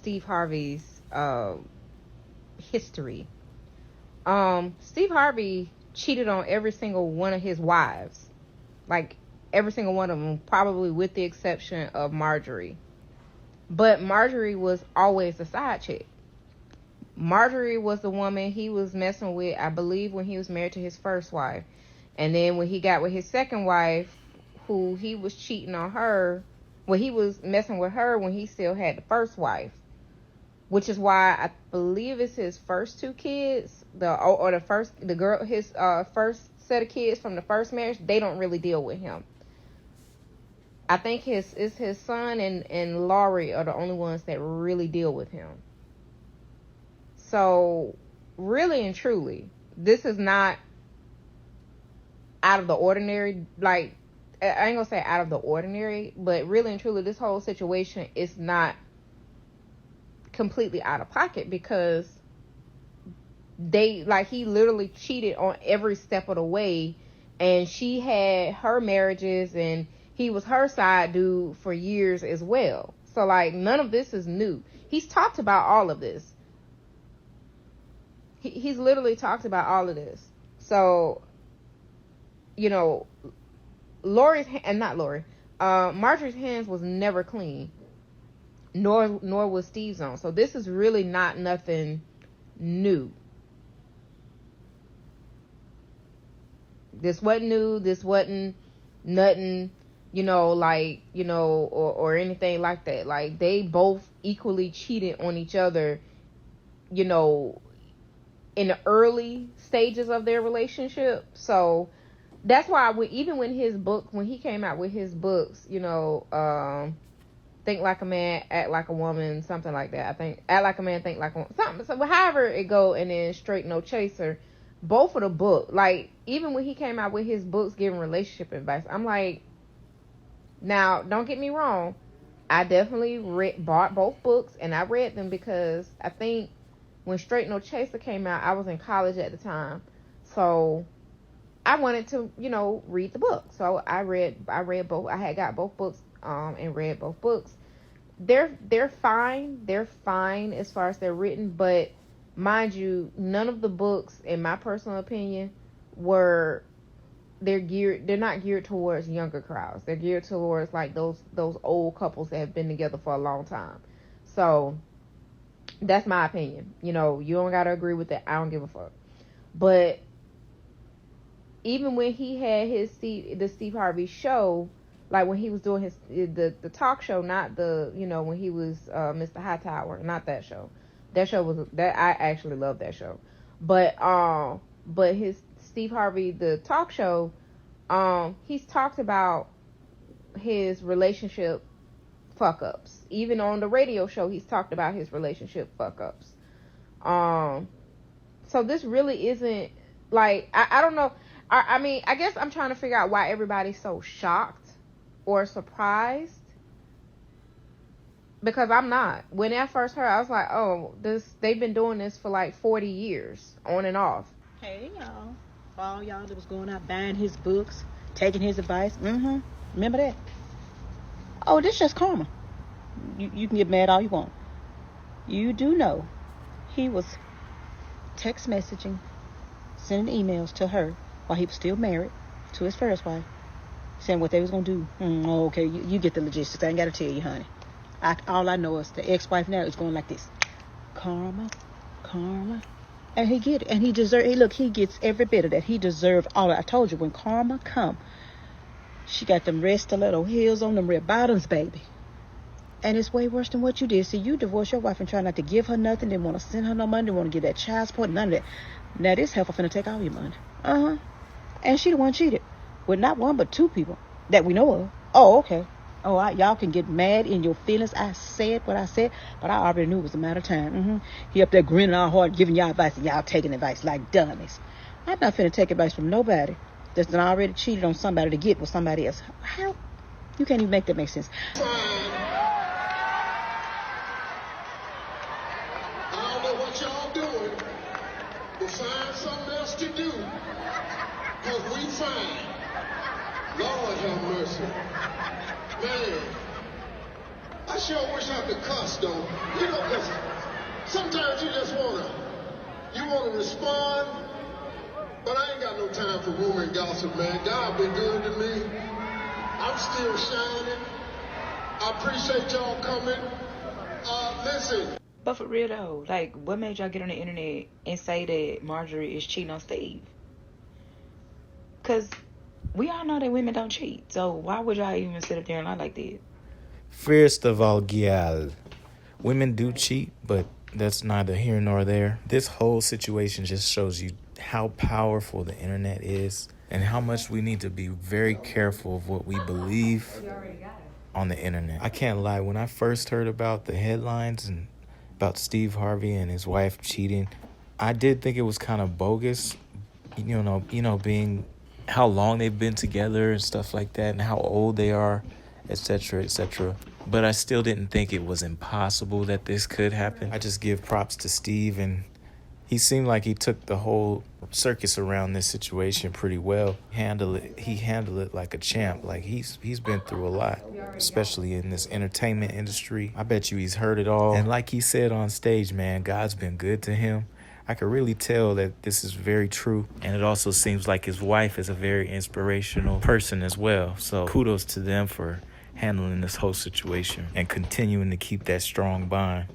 Steve Harvey's history. Steve Harvey cheated on every single one of his wives. Like, every single one of them, probably with the exception of Marjorie. But Marjorie was always the side chick. Marjorie was the woman he was messing with, I believe, when he was married to his first wife. And then when he got with his second wife, who he was cheating on her, well, he was messing with her when he still had the first wife. Which is why I believe it's his first two kids, his first set of kids from the first marriage, they don't really deal with him. I think his son and Laurie are the only ones that really deal with him. So, really and truly, this is not out of the ordinary. Like, I ain't gonna say out of the ordinary, but really and truly, this whole situation is not completely out of pocket, because he literally cheated on every step of the way, and she had her marriages and he was her side dude for years as well. So, like, none of this is new. He's talked about all of this. He's literally talked about all of this. So, you know, Marjorie's hands was never clean, nor was Steve's on. So this is really not nothing new. This wasn't new. This wasn't nothing, or anything like that. Like, they both equally cheated on each other, in the early stages of their relationship. So that's why even when he came out with his books, Think Like a Man, Act Like a Woman, something like that. I think Act Like a Man, Think Like a Woman, something. So however it go, and then Straight No Chaser, both of the book, like, even when he came out with his books giving relationship advice, I'm like, now, don't get me wrong, I definitely bought both books, and I read them because I think when Straight No Chaser came out, I was in college at the time. So I wanted to, read the book. So I read both. I had got both books, and read both books. They're fine. They're fine as far as they're written, but mind you, none of the books, in my personal opinion, they're not geared towards younger crowds. They're geared towards, like, those old couples that have been together for a long time. So that's my opinion. You don't gotta agree with it. I don't give a fuck. But even when he had the Steve Harvey show, like when he was doing the talk show, not when he was Mr. Hightower, not that show. That show I actually love that show. But his Steve Harvey, the talk show, he's talked about his relationship fuck ups. Even on the radio show, he's talked about his relationship fuck ups. So this really isn't, like, I don't know. I mean, I guess I'm trying to figure out why everybody's so shocked or surprised, because I'm not. When I first heard, I was like, oh, they've been doing this for like 40 years on and off. Hey, y'all. For all y'all that was going out buying his books, taking his advice. Remember that? Oh, this just karma. You can get mad all you want. You do know he was text messaging, sending emails to her while he was still married to his first wife, saying what they was going to do. Okay, you get the logistics. I ain't got to tell you, honey. All I know is the ex-wife now is going like this. Karma. And he get it. And he gets every bit of that. He deserved all of it. I told you, when karma come, she got them red stiletto heels on, them red bottoms, baby. And it's way worse than what you did. See, you divorced your wife and try not to give her nothing. Didn't want to send her no money. Didn't want to give that child support. None of that. Now this heifer finna take all your money. And she the one cheated with not one but two people that we know of. Oh, okay. Oh, y'all can get mad in your feelings. I said what I said, but I already knew it was a matter of time. He up there grinning all hard, giving y'all advice, and y'all taking advice like dummies. I'm not finna take advice from nobody that's done already cheated on somebody to get with somebody else. How? You can't even make that make sense. I don't know what y'all doing, but find something else to do, because we fine. Lord have mercy. Man, I sure wish I could cuss, though. Because you just wanna respond, but I ain't got no time for rumor and gossip, man. God been good to me. I'm still shining. I appreciate y'all coming. Listen. But for real though, like, what made y'all get on the internet and say that Marjorie is cheating on Steve? Because we all know that women don't cheat. So why would y'all even sit up there and lie like that? First of all, Gial, women do cheat, but that's neither here nor there. This whole situation just shows you how powerful the internet is and how much we need to be very careful of what we believe on the internet. I can't lie, when I first heard about the headlines and about Steve Harvey and his wife cheating, I did think it was kind of bogus, you know, being how long they've been together and stuff like that and how old they are, etc., etc. But I still didn't think it was impossible that this could happen. I just give props to Steve, and he seemed like he took the whole circus around this situation pretty well. He handled it like a champ. Like he's been through a lot, especially in this entertainment industry. I bet you he's heard it all. And like he said on stage, man, God's been good to him. I could really tell that this is very true. And it also seems like his wife is a very inspirational person as well. So kudos to them for handling this whole situation and continuing to keep that strong bond.